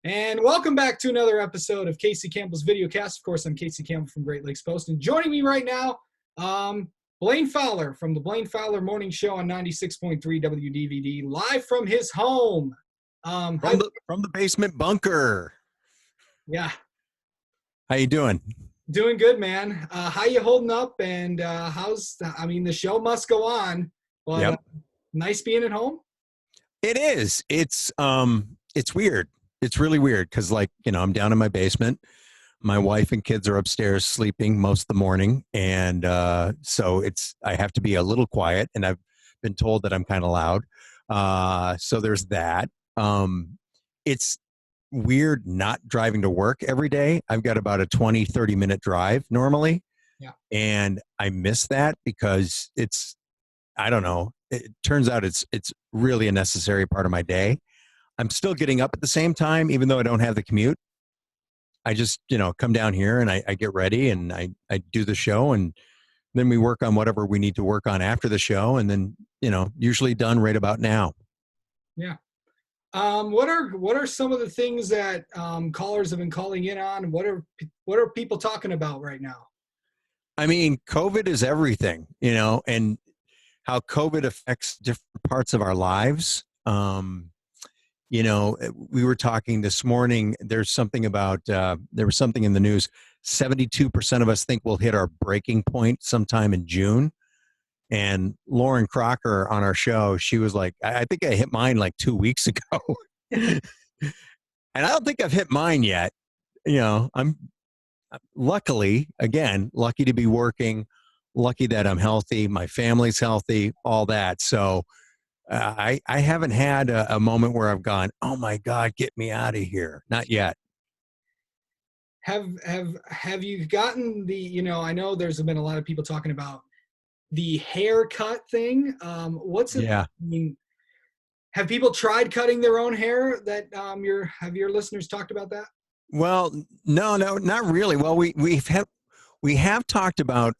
And welcome back to another episode of Casey Campbell's Videocast. Of course, I'm Casey Campbell from Great Lakes Post. And joining me right now, Blaine Fowler from the Blaine Fowler Morning Show on 96.3 WDVD, live from his home. From the basement bunker. Yeah. How you doing? Doing good, man. How you holding up? And the show must go on. But Yep. Nice being at home? It is. It's weird. It's really weird because, I'm down in my basement. My wife and kids are upstairs sleeping most of the morning. And so I have to be a little quiet. And I've been told that I'm kind of loud. So there's that. It's weird not driving to work every day. I've got about a 20-30 minute drive normally. Yeah. And I miss that because I don't know. It turns out it's really a necessary part of my day. I'm still getting up at the same time, even though I don't have the commute. I just, come down here and I get ready and I do the show, and then we work on whatever we need to work on after the show. And then, usually done right about now. Yeah. What are some of the things that callers have been calling in on? What are people talking about right now? I mean, COVID is everything, and how COVID affects different parts of our lives. We were talking this morning, there was something in the news, 72% of us think we'll hit our breaking point sometime in June. And Lauren Crocker on our show, she was like, I think I hit mine like 2 weeks ago. And I don't think I've hit mine yet. I'm lucky to be working, lucky that I'm healthy, my family's healthy, all that. So I haven't had a moment where I've gone, oh my God, get me out of here. Not yet. Have you gotten the, I know there's been a lot of people talking about the haircut thing. What's it? Yeah. I mean, have people tried cutting their own hair? Have your listeners talked about that? Well, no, not really. Well, we have talked about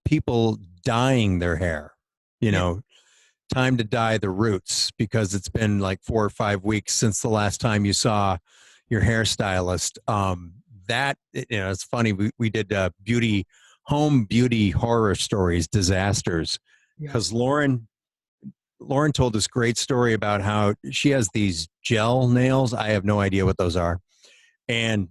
people dyeing their hair, time to dye the roots, because it's been like 4 or 5 weeks since the last time you saw your hairstylist. It's funny. We did home beauty horror stories, disasters, because Lauren told this great story about how she has these gel nails. I have no idea what those are. And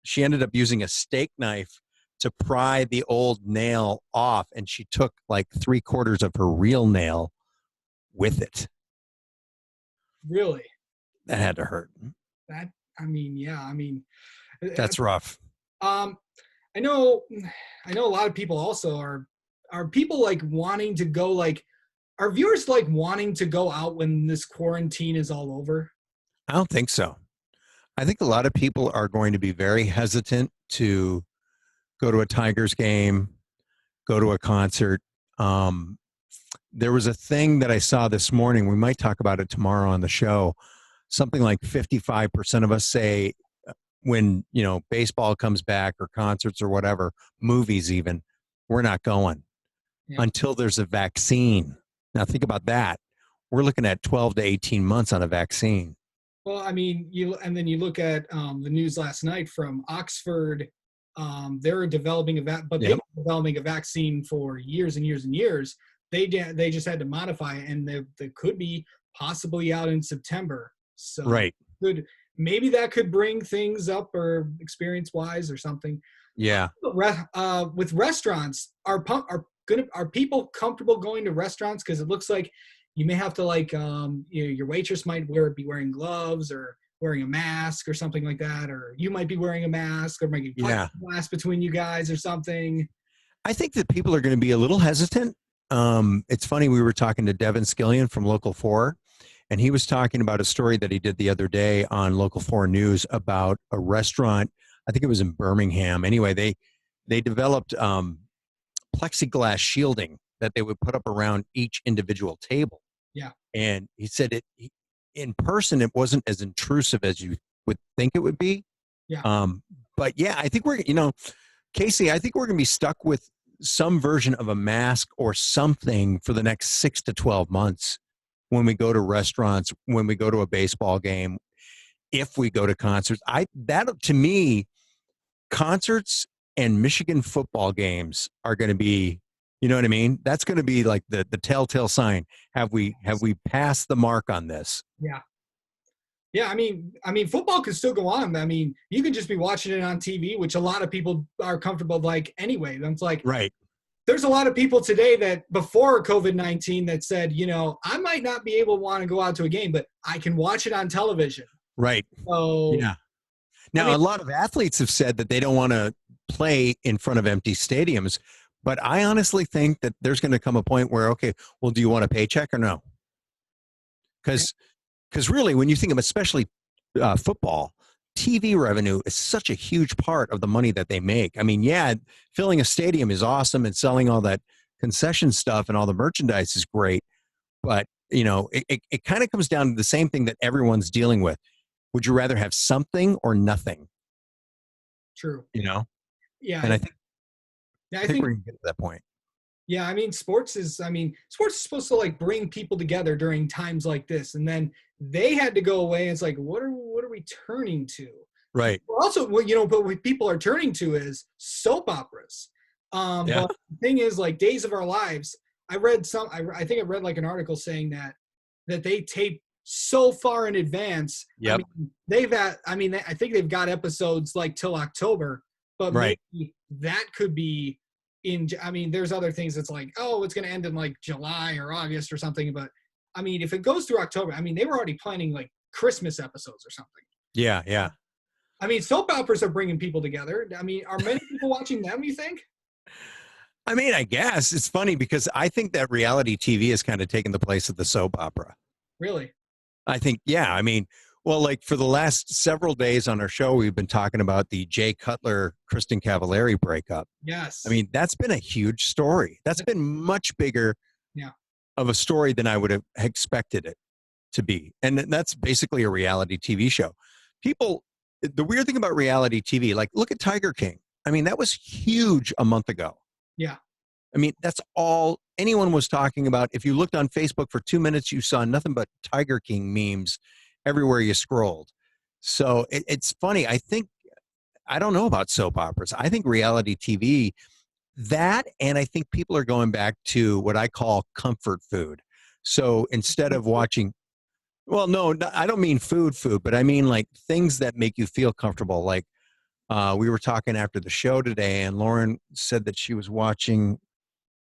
she ended up using a steak knife to pry the old nail off. And she took like 3/4 of her real nail with it. Really? That had to hurt. That's rough. I know a lot of people also are people like wanting to go, like, are viewers like wanting to go out when this quarantine is all over? I don't think so. I think a lot of people are going to be very hesitant to go to a Tigers game, go to a concert. There was a thing that I saw this morning. We might talk about it tomorrow on the show. Something like 55% of us say when, baseball comes back or concerts or whatever, movies even, we're not going until there's a vaccine. Now think about that. We're looking at 12 to 18 months on a vaccine. Well, I mean, you look at the news last night from Oxford. They're developing they've been developing a vaccine for years and years and years. They just had to modify it, and they could be possibly out in September. So right. Maybe that could bring things up, or experience-wise or something. Yeah. With restaurants, are people comfortable going to restaurants? Because it looks like you may have to, your waitress might be wearing gloves or wearing a mask or something like that, or you might be wearing a mask, or making glass between you guys or something. I think that people are going to be a little hesitant. It's funny, we were talking to Devin Skillion from Local 4, and he was talking about a story that he did the other day on Local 4 News about a restaurant. I think it was in Birmingham. Anyway, they developed plexiglass shielding that they would put up around each individual table. Yeah. And he said in person, it wasn't as intrusive as you would think it would be. Yeah. But yeah, I think Casey, I think we're going to be stuck with some version of a mask or something for the next 6 to 12 months when we go to restaurants, when we go to a baseball game. if we go to concerts. That to me, concerts and Michigan football games are going to be, you know what I mean? That's going to be like the telltale sign. Have we passed the mark on this? Yeah. Yeah, I mean, football can still go on. I mean, you can just be watching it on TV, which a lot of people are comfortable like anyway. It's like Right. there's a lot of people today that before COVID-19 that said, I might not be able to want to go out to a game, but I can watch it on television. Right. So, Yeah. I Now, mean, a lot of athletes have said that they don't want to play in front of empty stadiums, but I honestly think that there's going to come a point where, okay, well, do you want a paycheck or no? Because really, when you think of especially football, TV revenue is such a huge part of the money that they make. I mean, yeah, filling a stadium is awesome and selling all that concession stuff and all the merchandise is great, but it kind of comes down to the same thing that everyone's dealing with. Would you rather have something or nothing? true. You know, Yeah. and I Yeah, I think think we're gonna get to that point. Yeah, sports is supposed to like bring people together during times like this, and then they had to go away. And it's like, what are we turning to? Right. Also, but what people are turning to is soap operas. Yeah. But the thing is, like Days of Our Lives, I think I read like an article saying that they tape so far in advance. Yep. I think they've got episodes like till October, but Right. maybe that could be there's other things that's like, oh, it's going to end in like July or August or something. But I mean, if it goes through October, they were already planning like Christmas episodes or something. Yeah. Yeah. Soap operas are bringing people together. Are many people watching them, you think? I mean, I guess it's funny because I think that reality TV has kind of taken the place of the soap opera. Really? I think, yeah. I mean, well, like for the last several days on our show, we've been talking about the Jay Cutler, Kristen Cavallari breakup. Yes. I mean, that's been a huge story. That's been much bigger Yeah. of a story than I would have expected it to be. And that's basically a reality TV show. The weird thing about reality TV, like look at Tiger King. I mean, that was huge a month ago. Yeah. I mean, that's all anyone was talking about. If you looked on Facebook for 2 minutes, you saw nothing but Tiger King memes everywhere you scrolled. So it's funny. I don't know about soap operas. I think reality TV, and I think people are going back to what I call comfort food. So instead of watching, well, no, I don't mean food, but I mean like things that make you feel comfortable. Like we were talking after the show today, and Lauren said that she was watching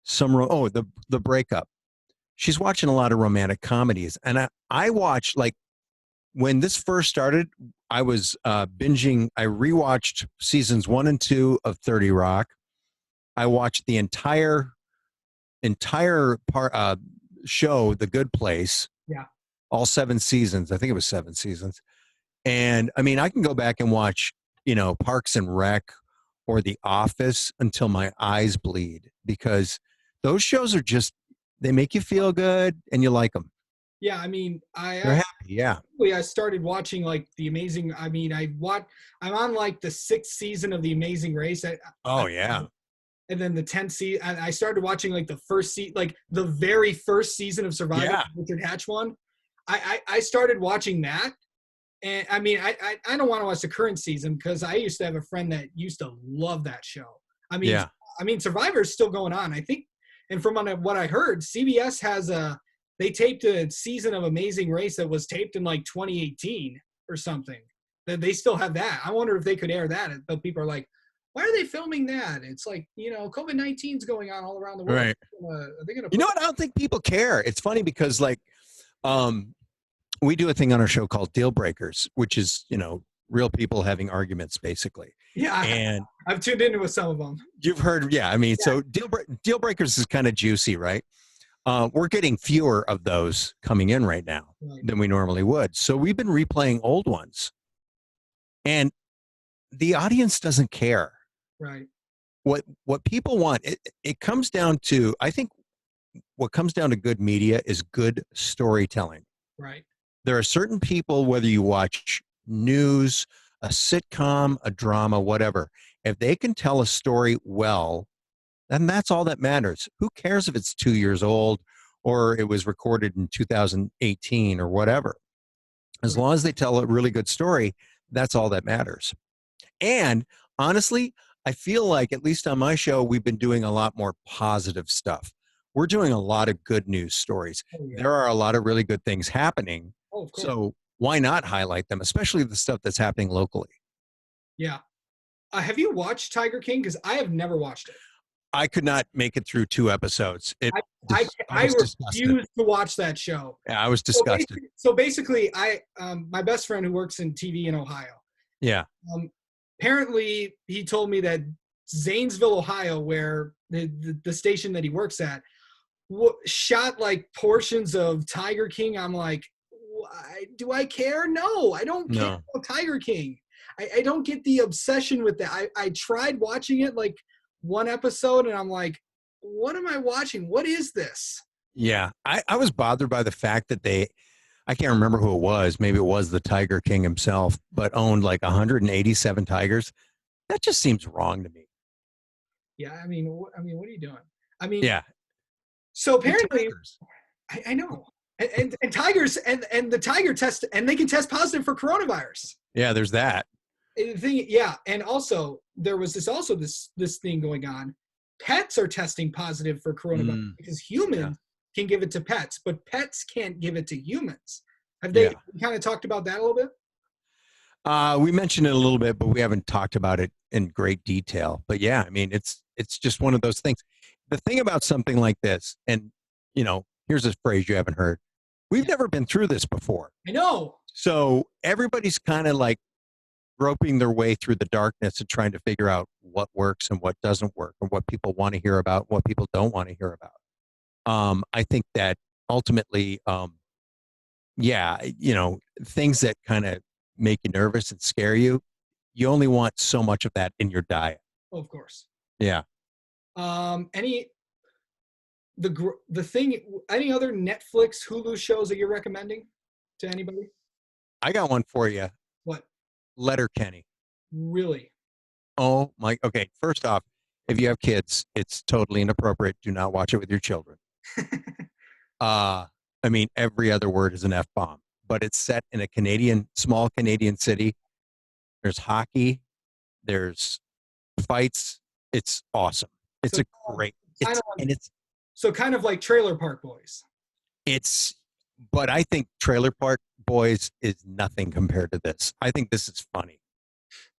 the breakup. She's watching a lot of romantic comedies, and I watched like when this first started. I was binging. I rewatched seasons 1 and 2 of 30 Rock. I watched the entire show, The Good Place. Yeah. All 7 seasons. I think it was 7 seasons. And I mean, I can go back and watch, Parks and Rec or The Office until my eyes bleed because those shows are they make you feel good and you like them. Yeah. They're happy. Yeah. I started watching like The Amazing. I'm on like the 6th season of The Amazing Race. Yeah. And then the 10th season, I started watching like the very first season of Survivor. Yeah. Richard Hatch one. I started watching that. And I don't want to watch the current season because I used to have a friend that used to love that show. Yeah. Survivor is still going on, I think. And from what I heard, CBS they taped a season of Amazing Race that was taped in like 2018 or something. That they still have that. I wonder if they could air that. But people are like, why are they filming that? It's like, COVID-19 is going on all around the world. Right. Are they gonna You know what? I don't think people care. It's funny because like, we do a thing on our show called Deal Breakers, which is, real people having arguments basically. Yeah. And I've tuned into with some of them. you've heard, yeah. I mean, yeah. So Deal Breakers is kind of juicy, right? We're getting fewer of those coming in right now than we normally would. So we've been replaying old ones. And the audience doesn't care. Right. What people want, it comes down to, I think what comes down to good media is good storytelling. Right. There are certain people, whether you watch news, a sitcom, a drama, whatever, if they can tell a story well, then that's all that matters. Who cares if it's 2 years old or it was recorded in 2018 or whatever? As long as they tell a really good story, that's all that matters. And honestly, I feel like, at least on my show, we've been doing a lot more positive stuff. We're doing a lot of good news stories. Oh yeah. There are a lot of really good things happening. Oh, of course. So why not highlight them, especially the stuff that's happening locally? Yeah. Have you watched Tiger King? Because I have never watched it. I could not make it through 2 episodes. I I, I I was disgusted. refuse to watch that show. Yeah, I was So disgusted. basically, I my best friend who works in TV in Ohio. Yeah. Um, apparently, he told me that Zanesville, Ohio, where the station that he works at, shot like portions of Tiger King. I'm like, why do I care? No, I don't care No. about Tiger King. I don't get the obsession with that. I tried watching it like one episode, and I'm like, what am I watching? What is this? Yeah. I was bothered by the fact that I can't remember who it was. Maybe it was the Tiger King himself, but owned like 187 tigers. That just seems wrong to me. Yeah, I mean, what are you doing? I mean, Yeah. so They're apparently, tigers. I know, and tigers and the tiger test, and they can test positive for coronavirus. Yeah, there's that. The thing, yeah, and also there was this thing going on. Pets are testing positive for coronavirus because humans can give it to pets, but pets can't give it to humans. Have they kind of talked about that a little bit? We mentioned it a little bit, but we haven't talked about it in great detail. But yeah, I mean, it's just one of those things. The thing about something like this, and here's a phrase you haven't heard. We've never been through this before. I know. So everybody's kind of like groping their way through the darkness and trying to figure out what works and what doesn't work, and what people want to hear about, what people don't want to hear about. I think that ultimately, things that kind of make you nervous and scare you, you only want so much of that in your diet. Oh, of course. Yeah. Any the thing? Any other Netflix, Hulu shows that you're recommending to anybody? I got one for you. What? Letterkenny. Really? Oh my. Okay. First off, if you have kids, it's totally inappropriate. Do not watch it with your children. I mean, every other word is an F-bomb, but it's set in a small Canadian city. There's hockey. There's fights. It's awesome. It's So, a great, kind it's, of like, and it's, so kind of like Trailer Park Boys. it's, but I think Trailer Park Boys is nothing compared to this. I think this is funny.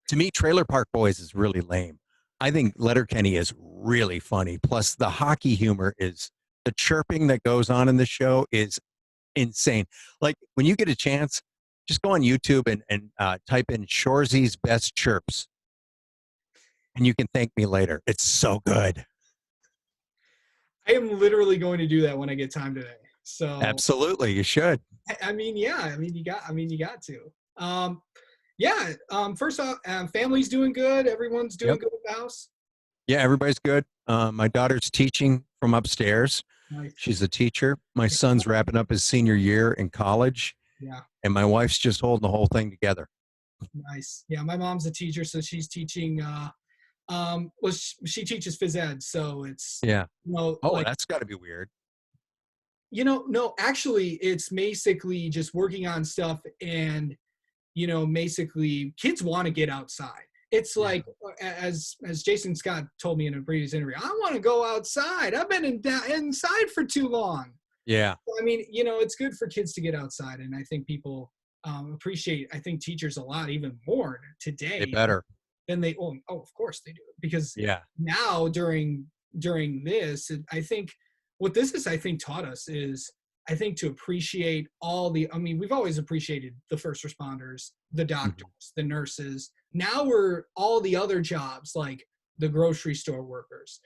To me, Trailer Park Boys is really lame. I think Letterkenny is really funny. Plus, the hockey humor the chirping that goes on in the show is insane. Like, when you get a chance, just go on YouTube and type in Shorzy's best chirps, and you can thank me later. It's so good. I am literally going to do that when I get time today. So Absolutely, you should. I mean, yeah, you got to. Yeah. First off, family's doing good. Everyone's doing good at the house. Yeah, everybody's good. My daughter's teaching from upstairs. Nice. She's a teacher. My son's wrapping up his senior year in college. Yeah. And my wife's just holding the whole thing together. Nice. Yeah, my mom's a teacher, so she's teaching. She teaches phys ed, so it's That's got to be weird. No, actually, it's basically just working on stuff, and basically, kids want to get outside. It's like, as Jason Scott told me in a previous interview, I want to go outside. I've been inside for too long. Yeah. I mean, it's good for kids to get outside, and I think people appreciate, I think, teachers a lot, even more today. They better. Than they, of course they do. Because now during this, I think what this has, I think, taught us is, I think, to appreciate we've always appreciated the first responders, the doctors, the nurses. Now we're all the other jobs, like the grocery store workers,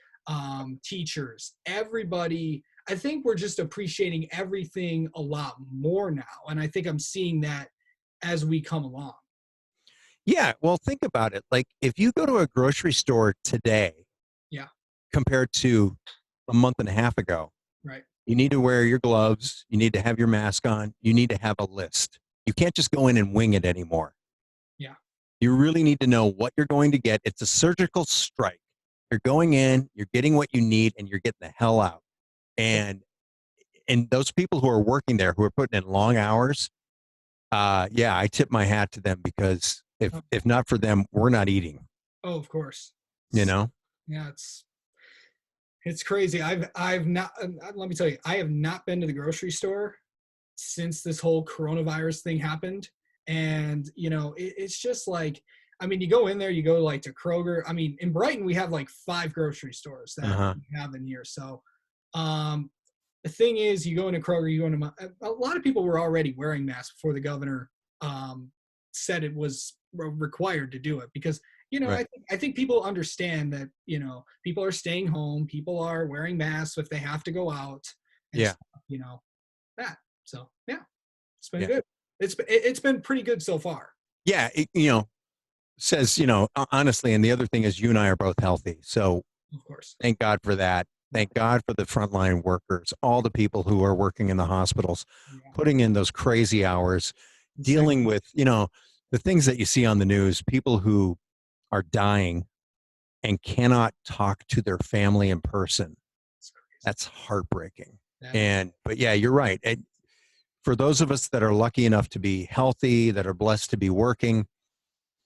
teachers, everybody. I think we're just appreciating everything a lot more now. And I think I'm seeing that as we come along. Yeah. Well, think about it. Like, if you go to a grocery store today, compared to a month and a half ago, right? You need to wear your gloves. You need to have your mask on. You need to have a list. You can't just go in and wing it anymore. Yeah. You really need to know what you're going to get. It's a surgical strike. You're going in, you're getting what you need, and you're getting the hell out. And those people who are working there, who are putting in long hours, Yeah, I tip my hat to them because Oh, if not for them, we're not eating. oh, of course. You know? Yeah, it's crazy. I've not. Let me tell you, I have not been to the grocery store since this whole coronavirus thing happened. And it's just like, I mean, you go in there, you go like to Kroger. I mean, in Brighton we have like 5 grocery stores Uh that huh. we have in here. So um the thing is, you go into Kroger, you go into a lot of people were already wearing masks before the governor said it was required to do it, because Right. I think people understand that people are staying home, people are wearing masks if they have to go out and Yeah. stuff, that. So yeah, it's been Yeah. good. It's been pretty good so far. Yeah. Says, honestly, and the other thing is you and I are both healthy. So Of course. thank God for that. Yep. Thank God for the frontline workers, all the people who are working in the hospitals, Yeah. putting in those crazy hours, It's dealing with, the things that you see on the news, people who are dying and cannot talk to their family in person. crazy. That's heartbreaking. That is. But yeah, you're right. And for those of us that are lucky enough to be healthy, that are blessed to be working,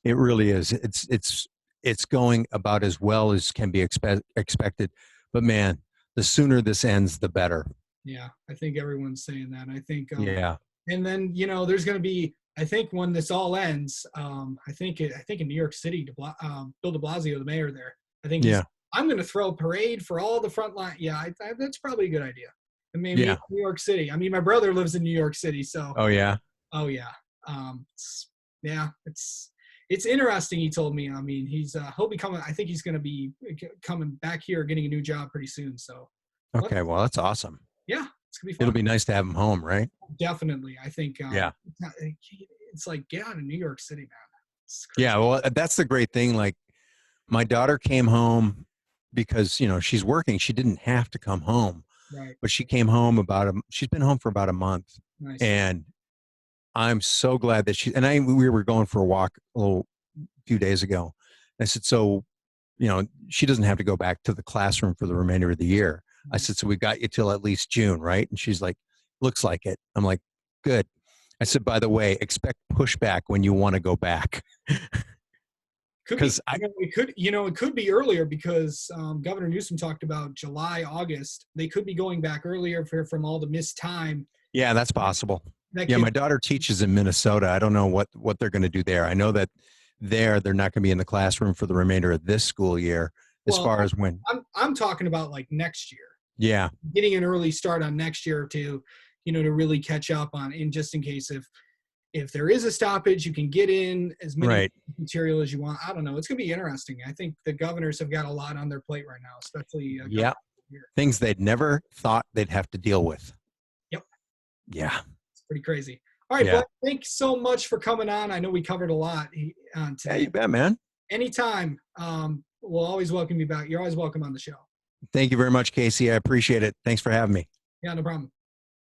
it really is. It's going about as well as can be expected. But man, the sooner this ends, the better. Yeah, I think everyone's saying that. I think, Yeah. and then there's going to be. I think when this all ends, I think in New York City, Bill De Blasio, the mayor there, I think he's. Yeah. I'm going to throw a parade for all the front line. Yeah, that's probably a good idea. I mean, maybe Yeah. New York City. I mean, my brother lives in New York City, so Oh yeah. oh yeah, yeah, it's interesting. He told me. I mean, he'll be coming. I think he's going to be coming back here, getting a new job pretty soon. So, but Okay. Well, that's awesome. yeah, it's gonna be It'll fun. be nice to have him home, right? Definitely, I think Yeah. it's like get out of New York City, man. It's crazy. Yeah. Well, that's the great thing. Like my daughter came home because, she's working. She didn't have to come home, Right. but she came home she's been home for about a month. Nice. And I'm so glad that we were going for a walk few days ago. I said, so, she doesn't have to go back to the classroom for the remainder of the year. I Nice. said, so we got you till at least June, right? And she's like, looks like it. I'm like, good. I said, by the way, expect pushback when you want to go back. Could be. Because I, It could be earlier because Governor Newsom talked about July, August. They could be going back earlier from all the missed time. yeah, that's possible. That Yeah, kid. my daughter teaches in Minnesota. I don't know what they're going to do there. I know that they're not going to be in the classroom for the remainder of this school year as Well, far as when. I'm talking about like next year, Yeah, getting an early start on next year to really catch up on, in just in case if there is a stoppage, you can get in as many right. material as you want. I don't know. It's going to be interesting. I think the governors have got a lot on their plate right now, especially Yeah, governor here. things they'd never thought they'd have to deal with. Yep. Yeah. It's pretty crazy. All right, Yeah. Blaine, thanks so much for coming on. I know we covered a lot Yeah, today. you bet, man. Anytime, we'll always welcome you back. You're always welcome on the show. Thank you very much, Casey. I appreciate it. Thanks for having me. Yeah, no problem.